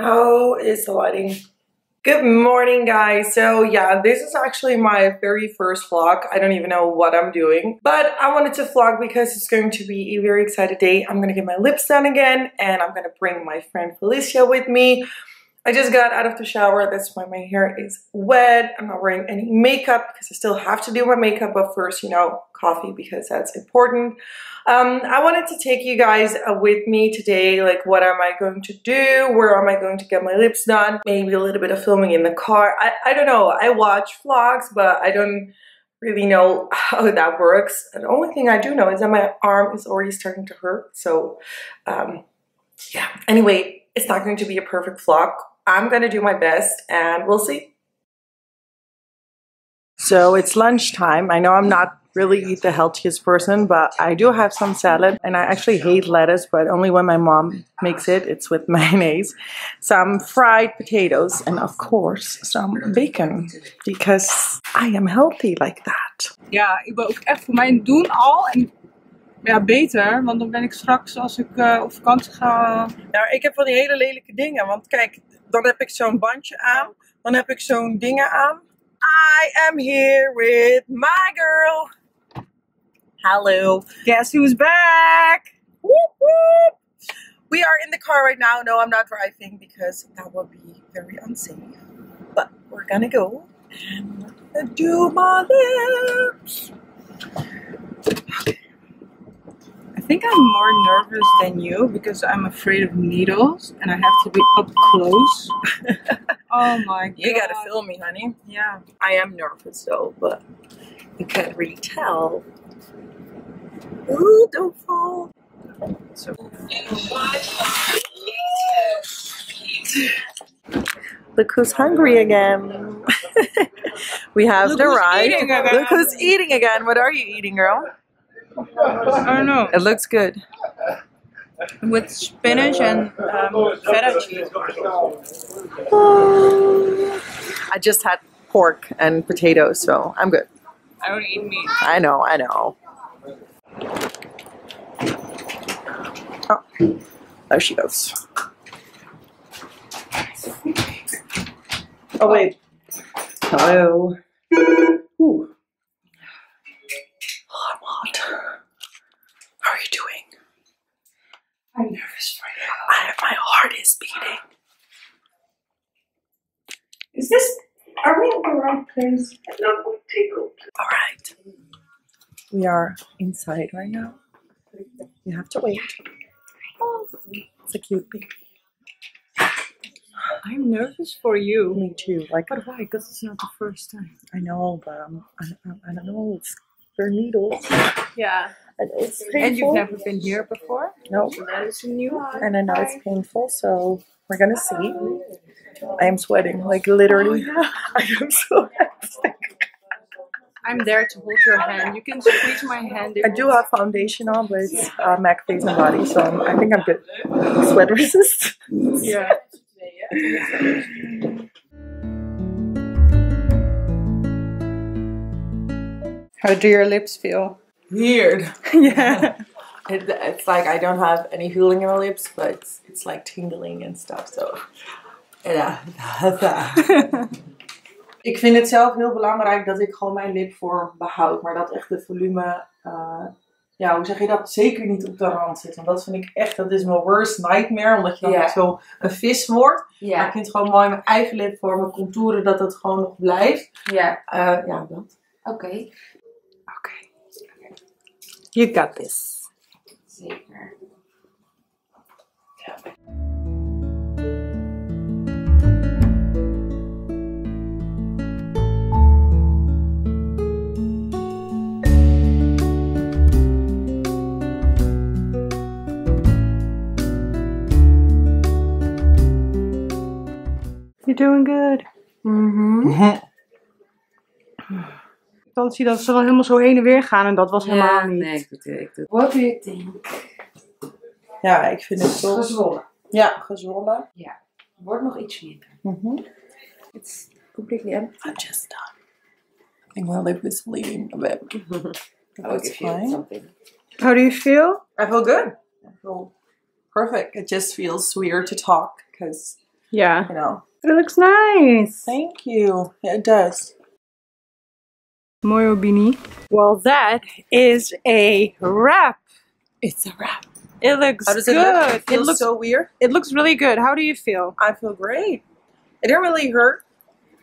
How is the lighting? Good morning, guys. So yeah, this is actually my very first vlog. I don't even know what I'm doing, but I wanted to vlog because it's going to be a very excited day. I'm gonna get my lips done again, and I'm gonna bring my friend Felicia with me. I just got out of the shower. That's why my hair is wet. I'm not wearing any makeup because I still have to do my makeup. But first, you know, coffee because that's important. I wanted to take you guys with me today. Like, what am I going to do? Where am I going to get my lips done? Maybe a little bit of filming in the car. I don't know. I watch vlogs, but I don't really know how that works. And the only thing I do know is that my arm is already starting to hurt. So, yeah. Anyway, it's not going to be a perfect vlog. I'm going to do my best and we'll see. So it's lunchtime. I know I'm not really the healthiest person, but I do have some salad, and I actually hate lettuce, but only when my mom makes it. It's with mayonnaise, some fried potatoes, and of course some bacon, because I am healthy like that. Ja, ik wil ook echt voor mijn doen al. En ja, beter, want dan ben ik straks als ik op vakantie ga. Nou, ik heb wel die hele lelijke dingen, want kijk, dan heb ik zo'n bandje aan, dan heb ik zo'n dingen aan. I am here with my girl. Hello. Guess who's back? Whoop, whoop. We are in the car right now. No, I'm not driving because that would be very unsafe. But we're gonna go and do my lips. Okay. I think I'm more nervous than you because I'm afraid of needles and I have to be up close. Oh my god. You gotta film me, honey. Yeah. I am nervous though, but you can't really tell. Ooh, don't fall. So. Look who's hungry again. We have arrived. Look who's eating again. What are you eating, girl? I don't know. It looks good. With spinach and feta cheese. I just had pork and potatoes, so I'm good. I don't eat meat. I know, I know. Oh, there she goes. Oh, wait. Hello. Ooh. Oh, I'm hot. How are you doing? I'm nervous for you. My heart is beating. Is this... Are we in the right place? Alright. We are inside right now. You have to wait. Oh, it's a cute baby. I'm nervous for you. Me too. Like, But why? Because it's not the first time. I know, but I don't know. It's for needles. Yeah. And it's painful. And you've never been here before? No. So that is new. And I know it's painful, so we're gonna see. I am sweating, like literally. I am so happy. I'm there to hold your hand. You can squeeze my hand. I do have foundation on, but it's MAC Face and Body, so I think I'm good. Sweat resistant. Yeah. How do your lips feel? Weird. Yeah. It's like I don't have any feeling in my lips, but it's like tingling and stuff. So ja. Ik vind het zelf heel belangrijk dat ik gewoon mijn lipvorm behoud, maar dat echt de volume, ja, hoe zeg je dat, zeker niet op de rand zit. Want dat vind ik echt, dat is mijn worst nightmare, omdat je dan echt zo een vis wordt. Yeah. Maar ik vind het gewoon mooi mijn eigen lipvorm, mijn contouren, dat het gewoon nog blijft. Ja. Ja, dat. Oké. You got this. Zeker. Ja. You're doing good. Dan zie je dat ze dan helemaal zo heen en weer gaan en dat was helemaal niet. Nee, ik doe het. What do you think? Ja, ik vind het zo... Gezwollen. Ja, gezwollen. Ja. Wordt nog iets minder. It's completely empty. I'm just done. I think my lip is bleeding a bit. That's fine. Something. How do you feel? I feel good. I feel perfect. It just feels weird to talk because Yeah. You know. But it looks nice. Thank you. Yeah, it does. Moyo Bini. Well, that is a wrap. It's a wrap. It looks How does good. it look? It feels looks so weird. It looks really good. How do you feel? I feel great. It didn't really hurt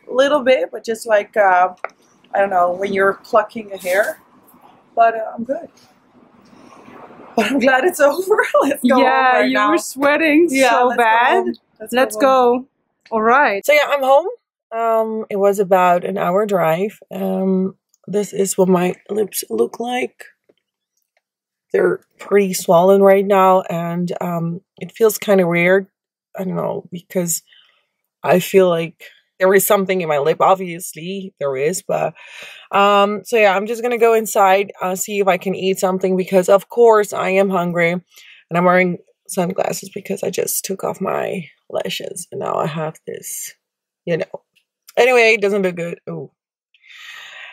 a little bit, but just like, I don't know, when you're plucking a hair. But I'm good. But I'm glad it's over. Let's go home right you now. were sweating so let's bad. Go Let's home. go. All right. So yeah, I'm home. It was about an hour drive. This is what my lips look like. They're pretty swollen right now, and it feels kind of weird. I don't know, because I feel like there is something in my lip. Obviously, there is, but so yeah, I'm just gonna go inside, see if I can eat something, because of course I am hungry, and I'm wearing sunglasses because I just took off my lashes, and now I have this, you know. Anyway, it doesn't look good. Oh.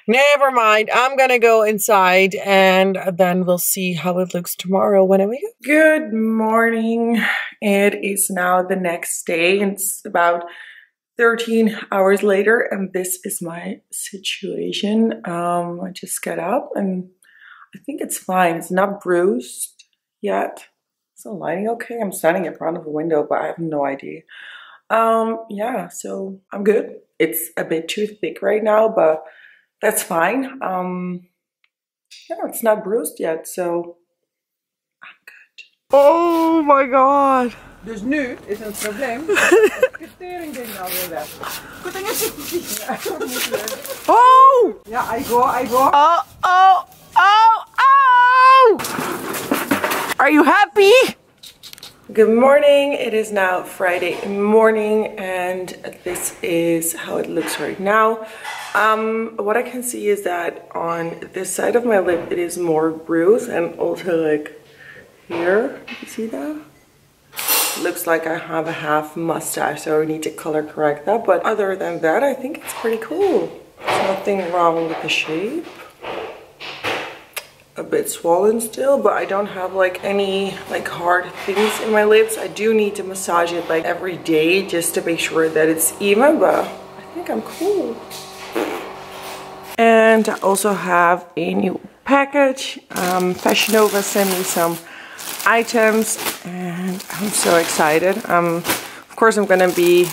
Never mind. I'm gonna go inside and then we'll see how it looks tomorrow when I wake up. Good morning. It is now the next day. It's about 13 hours later, and this is my situation. I just got up and I think it's fine. It's not bruised yet. Is the lighting okay? I'm standing in front of a window, but I have no idea. Yeah, so I'm good. It's a bit too thick right now, but that's fine. Yeah, it's not bruised yet, so I'm good. Oh my god. Dus nu is het probleem. Het criterium-ding alweer weg. Goed ding is het. Oh! Ja, I go. Oh, oh, oh, oh! Are you happy? Good morning. It is now Friday morning, and this is how it looks right now. What I can see is that on this side of my lip, it is more bruised, and also like here, you see that? Looks like I have a half mustache, so I need to color correct that. But other than that, I think it's pretty cool. There's nothing wrong with the shape. A bit swollen still, but I don't have like any like hard things in my lips. I do need to massage it like every day just to make sure that it's even, but I think I'm cool. And I also have a new package. Fashion Nova sent me some items and I'm so excited. Of course I'm gonna be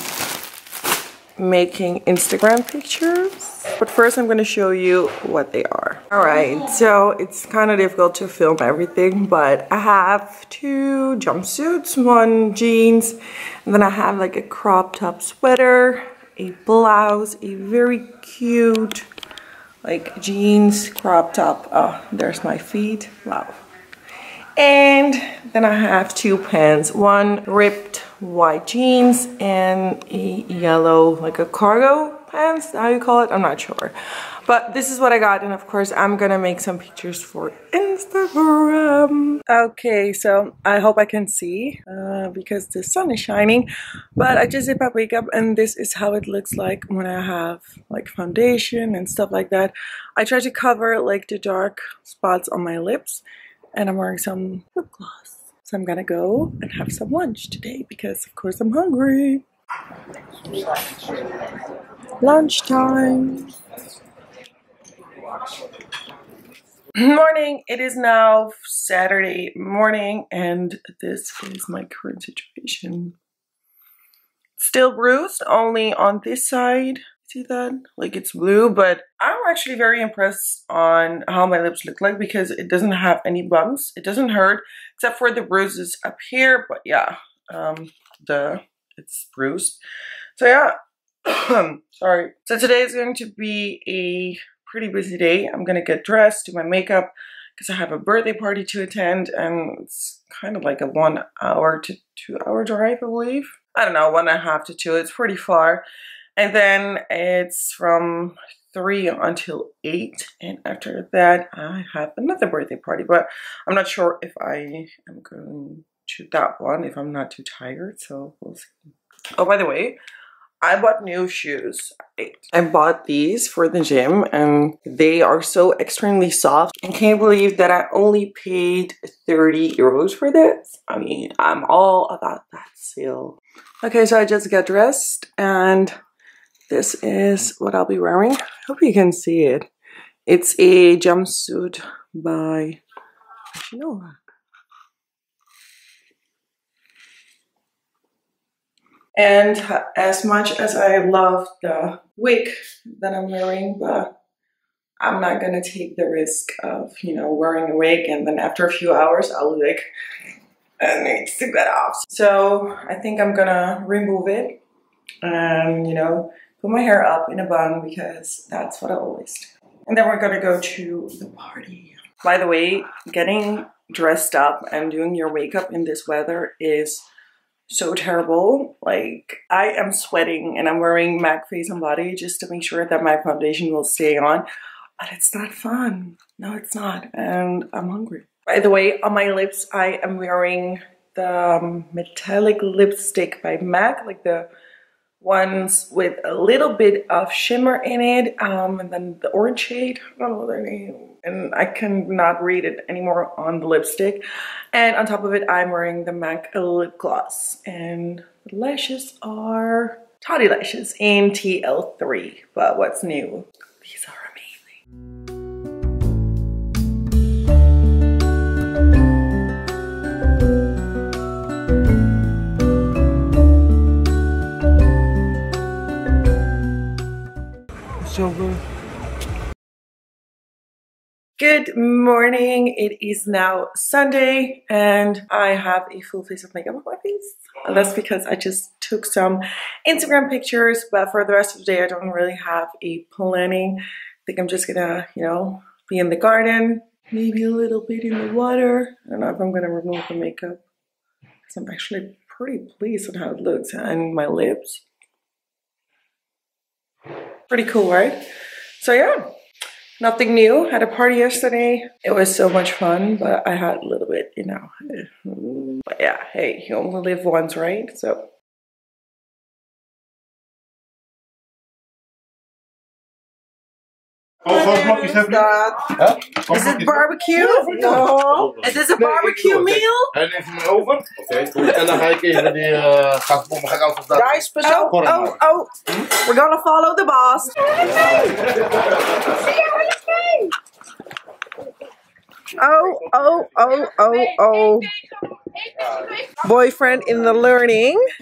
making Instagram pictures, but first I'm gonna show you what they are. All right, so it's kind of difficult to film everything, but I have two jumpsuits, one jeans, and then I have like a crop top sweater, a blouse, a very cute like jeans crop top. Oh, there's my feet. Wow. And then I have two pants, one ripped white jeans and a yellow, like a cargo pants, how you call it, I'm not sure. But this is what I got, and of course I'm gonna make some pictures for Instagram. Okay, so I hope I can see because the sun is shining, but I just did my makeup and this is how it looks like when I have like foundation and stuff like that. I try to cover like the dark spots on my lips, and I'm wearing some lip gloss. So I'm gonna go and have some lunch today because of course I'm hungry. Lunchtime. Morning. It is now Saturday morning and this is my current situation. Still bruised, only on this side. See that? Like it's blue, but I'm actually very impressed on how my lips look like because it doesn't have any bumps. It doesn't hurt except for the bruises up here, but yeah, it's bruised. So yeah, sorry. So today is going to be a pretty busy day. I'm gonna get dressed, do my makeup because I have a birthday party to attend, and it's kind of like a 1 hour to 2 hour drive, I believe. I don't know, 1.5 to 2. It's pretty far. And then it's from 3 until 8. And after that, I have another birthday party. But I'm not sure if I am going to that one, if I'm not too tired. So we'll see. Oh, by the way, I bought new shoes. I bought these for the gym and they are so extremely soft. I can't believe that I only paid 30 euros for this. I mean, I'm all about that sale. Okay, so I just got dressed and this is what I'll be wearing. I hope you can see it. It's a jumpsuit by Chanel. And as much as I love the wig that I'm wearing, but I'm not gonna take the risk of, you know, wearing a wig and then after a few hours I'll be like, it needs to get off. So I think I'm gonna remove it and, you know, put my hair up in a bun because that's what I always do. And then we're gonna go to the party. By the way, getting dressed up and doing your makeup in this weather is so terrible. Like, I am sweating and I'm wearing MAC face and body just to make sure that my foundation will stay on, but it's not fun. No, it's not, and I'm hungry. By the way, on my lips I am wearing the metallic lipstick by MAC, like the ones with a little bit of shimmer in it, and then the orange shade, I don't know their name, and I cannot read it anymore on the lipstick. And on top of it, I'm wearing the MAC lip gloss, and the lashes are Toddy lashes in TL3. But what's new? These are amazing. So good. Good morning. It is now Sunday and I have a full face of makeup on my face. And that's because I just took some Instagram pictures, but for the rest of the day I don't really have a planning. I think I'm just gonna, you know, be in the garden, maybe a little bit in the water. I don't know if I'm gonna remove the makeup because I'm actually pretty pleased with how it looks, and my lips. Pretty cool, right? So yeah. Nothing new. Had a party yesterday. It was so much fun, but I had a little bit, you know. But yeah, hey, you only live once, right? So. Is it barbecue? No. Is this a barbecue meal? Hij neemt hem over. Oké, goed. En dan ga ik even die gasbom ga ik altijd daar. Guys, we're gonna follow the boss. Oh. Boyfriend in the learning.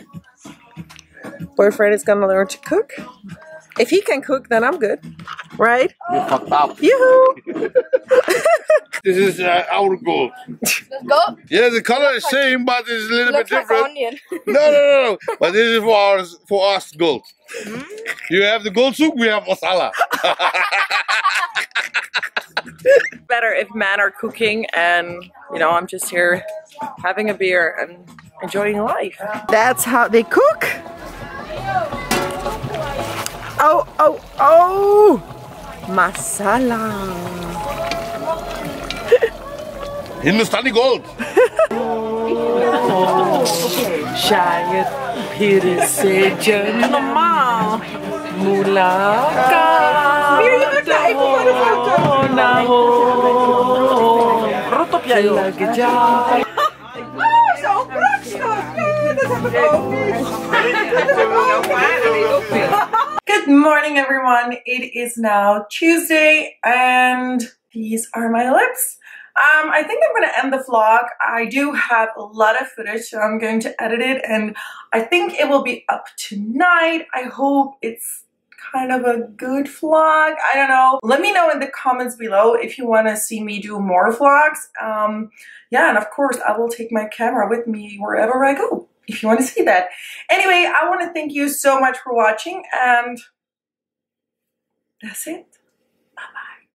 Boyfriend is gonna learn to cook. If he can cook, then I'm good, right? You fucked up. Yoo-hoo! This is our gold. Gold? Yeah, the color is same, but it's a little bit Looks like different. onion. No. But this is for us gold. You have the gold soup, we have masala. Better if men are cooking and, you know, I'm just here having a beer and enjoying life. That's how they cook. Oh! Masala. Hindustani gold. Shayad phir se janma mulaqat na ho lag jaye. Zo'n Good morning, everyone. It is now Tuesday and these are my lips. I think I'm going to end the vlog. I do have a lot of footage, so I'm going to edit it and I think it will be up tonight. I hope it's kind of a good vlog. I don't know. Let me know in the comments below if you want to see me do more vlogs. Yeah, and of course I will take my camera with me wherever I go, if you want to see that. Anyway, I want to thank you so much for watching and that's it.